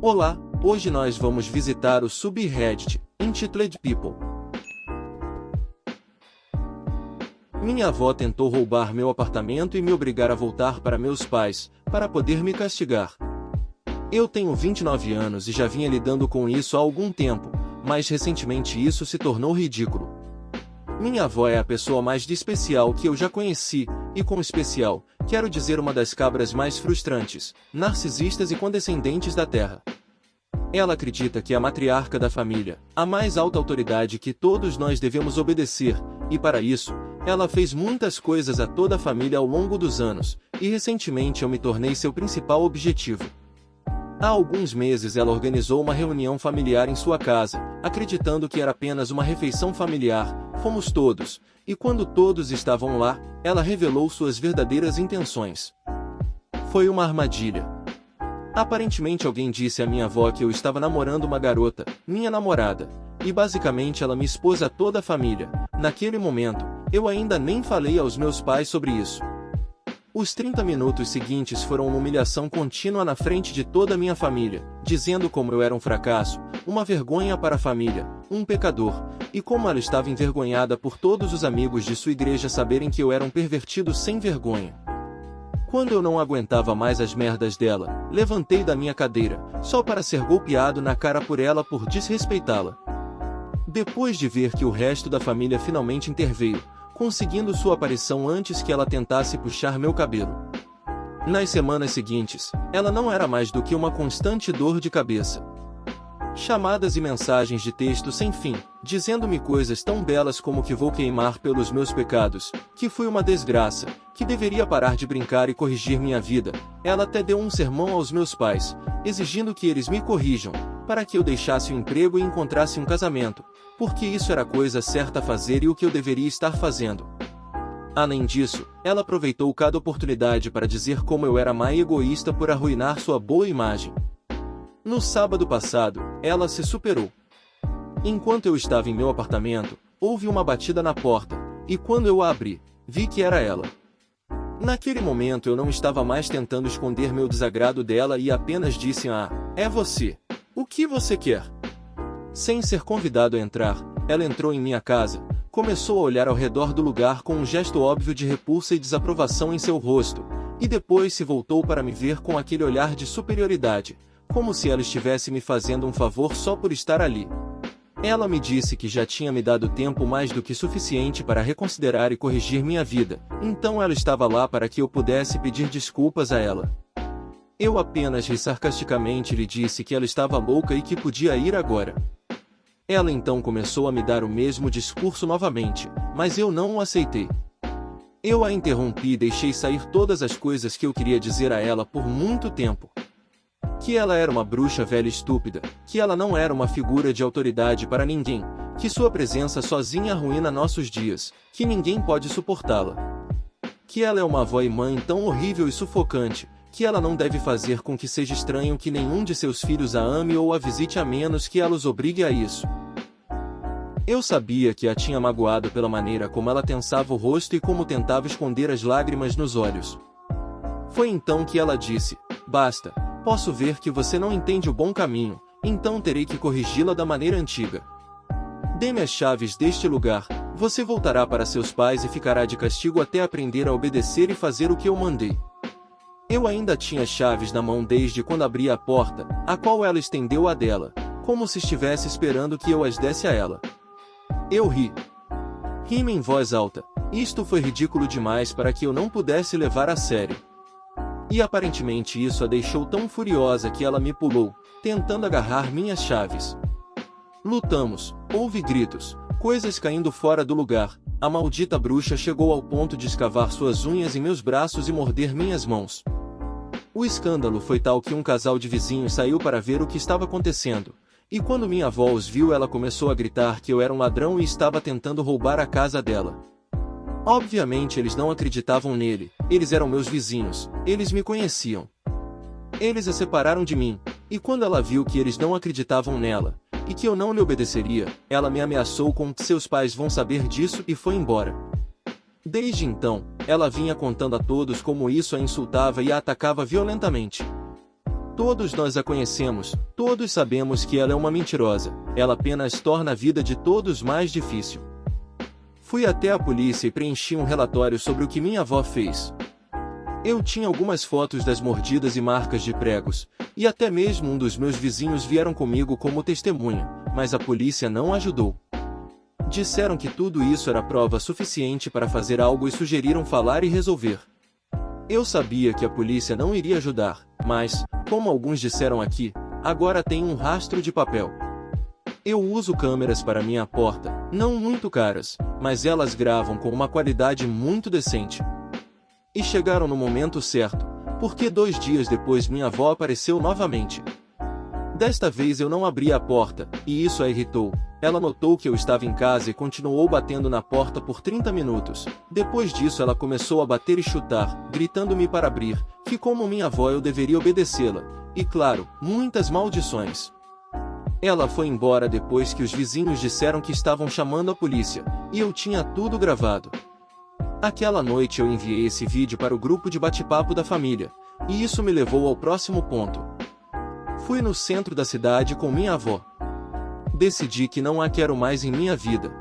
Olá, hoje nós vamos visitar o subreddit Entitled People. Minha avó tentou roubar meu apartamento e me obrigar a voltar para meus pais, para poder me castigar. Eu tenho 29 anos e já vinha lidando com isso há algum tempo, mas recentemente isso se tornou ridículo. Minha avó é a pessoa mais especial que eu já conheci, e com especial, quero dizer uma das cabras mais frustrantes, narcisistas e condescendentes da Terra. Ela acredita que é a matriarca da família, a mais alta autoridade que todos nós devemos obedecer, e para isso, ela fez muitas coisas a toda a família ao longo dos anos, e recentemente eu me tornei seu principal objetivo. Há alguns meses ela organizou uma reunião familiar em sua casa, acreditando que era apenas uma refeição familiar, fomos todos, e quando todos estavam lá, ela revelou suas verdadeiras intenções. Foi uma armadilha. Aparentemente alguém disse à minha avó que eu estava namorando uma garota, minha namorada, e basicamente ela me expôs a toda a família. Naquele momento, eu ainda nem falei aos meus pais sobre isso. Os 30 minutos seguintes foram uma humilhação contínua na frente de toda a minha família, dizendo como eu era um fracasso, uma vergonha para a família, um pecador, e como ela estava envergonhada por todos os amigos de sua igreja saberem que eu era um pervertido sem vergonha. Quando eu não aguentava mais as merdas dela, levantei da minha cadeira, só para ser golpeado na cara por ela por desrespeitá-la. Depois de ver que o resto da família finalmente interveio, conseguindo sua aparição antes que ela tentasse puxar meu cabelo. Nas semanas seguintes, ela não era mais do que uma constante dor de cabeça. Chamadas e mensagens de texto sem fim, dizendo-me coisas tão belas como que vou queimar pelos meus pecados, que fui uma desgraça, que deveria parar de brincar e corrigir minha vida. Ela até deu um sermão aos meus pais, exigindo que eles me corrijam, para que eu deixasse o emprego e encontrasse um casamento, porque isso era a coisa certa a fazer e o que eu deveria estar fazendo. Além disso, ela aproveitou cada oportunidade para dizer como eu era má e egoísta por arruinar sua boa imagem. No sábado passado, ela se superou. Enquanto eu estava em meu apartamento, houve uma batida na porta, e quando eu a abri, vi que era ela. Naquele momento eu não estava mais tentando esconder meu desagrado dela e apenas disse: "Ah, é você. O que você quer?" Sem ser convidado a entrar, ela entrou em minha casa, começou a olhar ao redor do lugar com um gesto óbvio de repulsa e desaprovação em seu rosto, e depois se voltou para me ver com aquele olhar de superioridade, como se ela estivesse me fazendo um favor só por estar ali. Ela me disse que já tinha me dado tempo mais do que suficiente para reconsiderar e corrigir minha vida, então ela estava lá para que eu pudesse pedir desculpas a ela. Eu apenas ri sarcasticamente e lhe disse que ela estava louca e que podia ir agora. Ela então começou a me dar o mesmo discurso novamente, mas eu não o aceitei. Eu a interrompi e deixei sair todas as coisas que eu queria dizer a ela por muito tempo. Que ela era uma bruxa velha estúpida, que ela não era uma figura de autoridade para ninguém, que sua presença sozinha arruína nossos dias, que ninguém pode suportá-la. Que ela é uma avó e mãe tão horrível e sufocante, que ela não deve fazer com que seja estranho que nenhum de seus filhos a ame ou a visite a menos que ela os obrigue a isso. Eu sabia que a tinha magoado pela maneira como ela tensava o rosto e como tentava esconder as lágrimas nos olhos. Foi então que ela disse: "Basta, posso ver que você não entende o bom caminho, então terei que corrigi-la da maneira antiga. Dê-me as chaves deste lugar, você voltará para seus pais e ficará de castigo até aprender a obedecer e fazer o que eu mandei." Eu ainda tinha as chaves na mão desde quando abri a porta, a qual ela estendeu a dela, como se estivesse esperando que eu as desse a ela. Eu ri. Ri-me em voz alta. Isto foi ridículo demais para que eu não pudesse levar a sério. E aparentemente isso a deixou tão furiosa que ela me pulou, tentando agarrar minhas chaves. Lutamos, houve gritos, coisas caindo fora do lugar. A maldita bruxa chegou ao ponto de escavar suas unhas em meus braços e morder minhas mãos. O escândalo foi tal que um casal de vizinhos saiu para ver o que estava acontecendo, e quando minha avó os viu ela começou a gritar que eu era um ladrão e estava tentando roubar a casa dela. Obviamente eles não acreditavam nele, eles eram meus vizinhos, eles me conheciam. Eles a separaram de mim, e quando ela viu que eles não acreditavam nela, e que eu não lhe obedeceria, ela me ameaçou com que seus pais vão saber disso e foi embora. Desde então, ela vinha contando a todos como isso a insultava e a atacava violentamente. Todos nós a conhecemos, todos sabemos que ela é uma mentirosa, ela apenas torna a vida de todos mais difícil. Fui até a polícia e preenchi um relatório sobre o que minha avó fez. Eu tinha algumas fotos das mordidas e marcas de pregos, e até mesmo um dos meus vizinhos vieram comigo como testemunha, mas a polícia não ajudou. Disseram que tudo isso era prova suficiente para fazer algo e sugeriram falar e resolver. Eu sabia que a polícia não iria ajudar, mas, como alguns disseram aqui, agora tem um rastro de papel. Eu uso câmeras para minha porta, não muito caras, mas elas gravam com uma qualidade muito decente. E chegaram no momento certo, porque 2 dias depois minha avó apareceu novamente. Desta vez eu não abri a porta, e isso a irritou. Ela notou que eu estava em casa e continuou batendo na porta por 30 minutos. Depois disso ela começou a bater e chutar, gritando-me para abrir, que como minha avó eu deveria obedecê-la. E claro, muitas maldições. Ela foi embora depois que os vizinhos disseram que estavam chamando a polícia, e eu tinha tudo gravado. Aquela noite eu enviei esse vídeo para o grupo de bate-papo da família, e isso me levou ao próximo ponto. Fui no centro da cidade com minha avó. Decidi que não a quero mais em minha vida.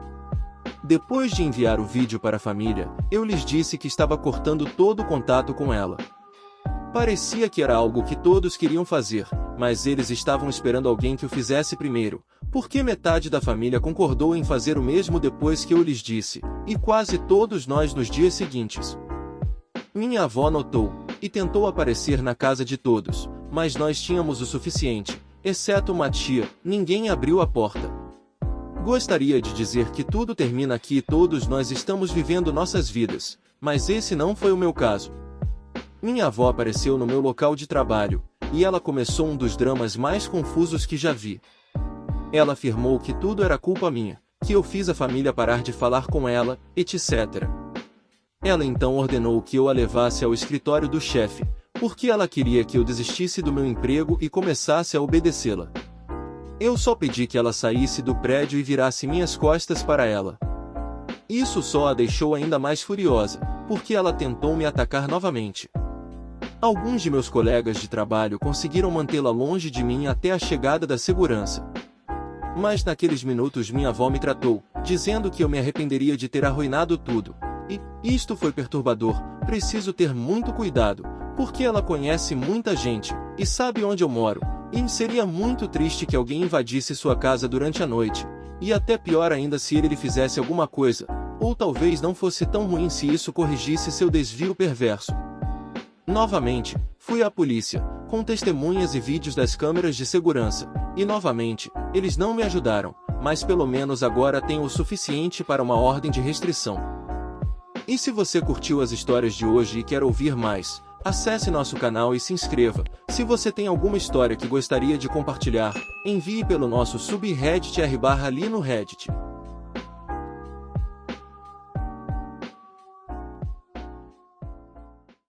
Depois de enviar o vídeo para a família, eu lhes disse que estava cortando todo o contato com ela. Parecia que era algo que todos queriam fazer, mas eles estavam esperando alguém que o fizesse primeiro, porque metade da família concordou em fazer o mesmo depois que eu lhes disse, e quase todos nós nos dias seguintes. Minha avó notou, e tentou aparecer na casa de todos, mas nós tínhamos o suficiente. Exceto uma tia, ninguém abriu a porta. Gostaria de dizer que tudo termina aqui e todos nós estamos vivendo nossas vidas, mas esse não foi o meu caso. Minha avó apareceu no meu local de trabalho, e ela começou um dos dramas mais confusos que já vi. Ela afirmou que tudo era culpa minha, que eu fiz a família parar de falar com ela, etc. Ela então ordenou que eu a levasse ao escritório do chefe, porque ela queria que eu desistisse do meu emprego e começasse a obedecê-la. Eu só pedi que ela saísse do prédio e virasse minhas costas para ela. Isso só a deixou ainda mais furiosa, porque ela tentou me atacar novamente. Alguns de meus colegas de trabalho conseguiram mantê-la longe de mim até a chegada da segurança. Mas naqueles minutos minha avó me tratou, dizendo que eu me arrependeria de ter arruinado tudo. E isto foi perturbador, preciso ter muito cuidado, porque ela conhece muita gente, e sabe onde eu moro, e seria muito triste que alguém invadisse sua casa durante a noite, e até pior ainda se ele lhe fizesse alguma coisa, ou talvez não fosse tão ruim se isso corrigisse seu desvio perverso. Novamente, fui à polícia, com testemunhas e vídeos das câmeras de segurança, e novamente, eles não me ajudaram, mas pelo menos agora tenho o suficiente para uma ordem de restrição. E se você curtiu as histórias de hoje e quer ouvir mais, acesse nosso canal e se inscreva. Se você tem alguma história que gostaria de compartilhar, envie pelo nosso subreddit r/ali no Reddit.